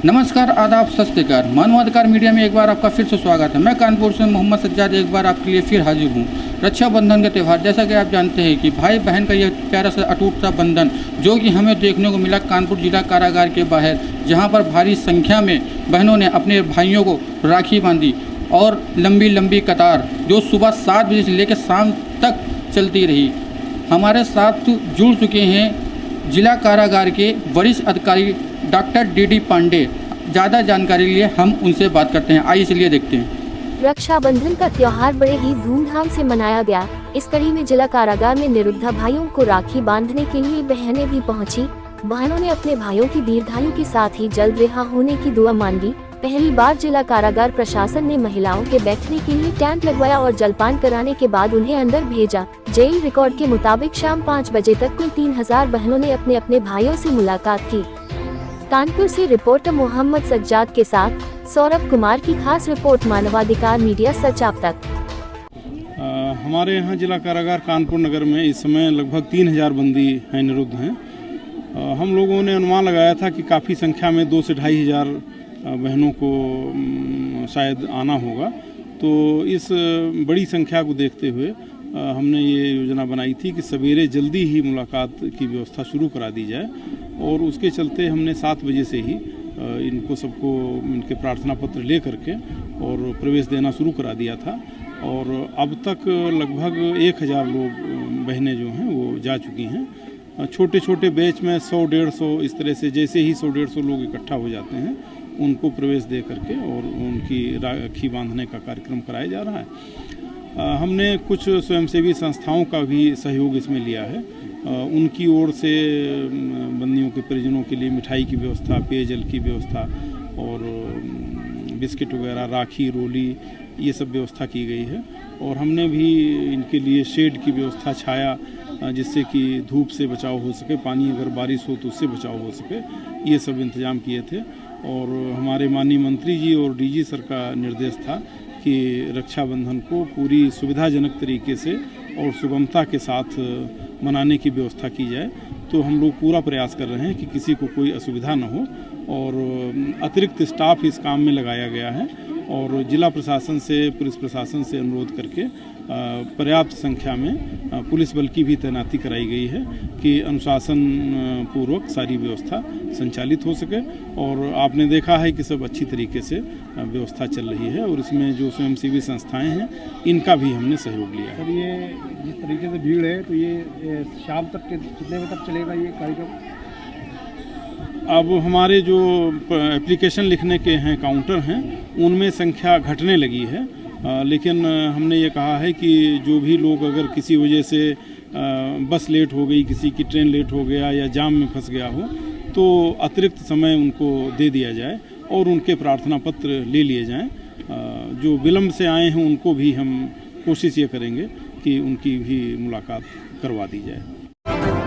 नमस्कार, आदाब, सत श्री अकाल। मानवाधिकार मीडिया में एक बार आपका फिर से स्वागत है। मैं कानपुर से मोहम्मद सज्जाद एक बार आपके लिए फिर हाजिर हूँ। रक्षाबंधन का त्यौहार, जैसा कि आप जानते हैं कि भाई बहन का यह प्यारा सा अटूट सा बंधन जो कि हमें देखने को मिला कानपुर जिला कारागार के बाहर, जहाँ पर भारी संख्या में बहनों ने अपने भाइयों को राखी बांधी और लंबी लंबी कतार जो सुबह 7 बजे से लेकर शाम तक चलती रही। हमारे साथ जुड़ चुके हैं जिला कारागार के वरिष्ठ अधिकारी डॉक्टर डी पांडे। ज़्यादा जानकारी के लिए हम उनसे बात करते हैं। आइए चलिए देखते हैं। रक्षाबंधन का त्योहार बड़े ही धूमधाम से मनाया गया। इस कड़ी में जिला कारागार में निरुद्ध भाइयों को राखी बांधने के लिए बहनें भी पहुंची। बहनों ने अपने भाइयों की दीर्घायु के साथ ही जल्द रिहा होने की दुआ मांगी। पहली बार जिला कारागार प्रशासन ने महिलाओं के बैठने के लिए टेंट लगवाया और जलपान कराने के बाद उन्हें अंदर भेजा। जेल रिकॉर्ड के मुताबिक शाम 5 बजे तक कुल 3000 बहनों ने अपने अपने भाइयों से मुलाकात की। कानपुर से रिपोर्टर मोहम्मद सज्जाद के साथ सौरभ कुमार की खास रिपोर्ट, मानवाधिकार मीडिया, सच आप तक। हमारे यहाँ जिला कारागार कानपुर नगर में इस समय लगभग 3000 बंदी हैं, निरुद्ध हैं। हम लोगों ने अनुमान लगाया था कि काफ़ी संख्या में 2 से 2500 बहनों को शायद आना होगा। तो इस बड़ी संख्या को देखते हुए हमने ये योजना बनाई थी कि सवेरे जल्दी ही मुलाकात की व्यवस्था शुरू करा दी जाए और उसके चलते हमने 7 बजे से ही इनको सबको इनके प्रार्थना पत्र ले करके और प्रवेश देना शुरू करा दिया था। और अब तक लगभग 1000 लोग बहनें जो हैं वो जा चुकी हैं। छोटे छोटे बैच में 100-150 इस तरह से, जैसे ही 100-150 लोग इकट्ठा हो जाते हैं उनको प्रवेश दे करके और उनकी राखी बांधने का कार्यक्रम कराया जा रहा है। हमने कुछ स्वयंसेवी संस्थाओं का भी सहयोग इसमें लिया है। उनकी ओर से बंदियों के परिजनों के लिए मिठाई की व्यवस्था, पेयजल की व्यवस्था और बिस्किट वगैरह, राखी, रोली, ये सब व्यवस्था की गई है। और हमने भी इनके लिए शेड की व्यवस्था, छाया, जिससे कि धूप से बचाव हो सके, पानी अगर बारिश हो तो उससे बचाव हो सके, ये सब इंतजाम किए थे। और हमारे माननीय मंत्री जी और डीजी सर का निर्देश था कि रक्षाबंधन को पूरी सुविधाजनक तरीके से और सुगमता के साथ मनाने की व्यवस्था की जाए। तो हम लोग पूरा प्रयास कर रहे हैं कि किसी को कोई असुविधा न हो और अतिरिक्त स्टाफ इस काम में लगाया गया है। और जिला प्रशासन से, पुलिस प्रशासन से अनुरोध करके पर्याप्त संख्या में पुलिस बल की भी तैनाती कराई गई है कि अनुशासन पूर्वक सारी व्यवस्था संचालित हो सके। और आपने देखा है कि सब अच्छी तरीके से व्यवस्था चल रही है और इसमें जो स्वयंसेवी संस्थाएं हैं इनका भी हमने सहयोग लिया है। सर, ये जिस तरीके से भीड़ है तो ये शाम तक कितने बजे तक चलेगा ये कार्यक्रम? अब हमारे जो एप्लीकेशन लिखने के हैं काउंटर हैं उनमें संख्या घटने लगी है। लेकिन हमने ये कहा है कि जो भी लोग अगर किसी वजह से बस लेट हो गई, किसी की ट्रेन लेट हो गया या जाम में फंस गया हो तो अतिरिक्त समय उनको दे दिया जाए और उनके प्रार्थना पत्र ले लिए जाएं। जो विलम्ब से आए हैं उनको भी हम कोशिश ये करेंगे कि उनकी भी मुलाकात करवा दी जाए।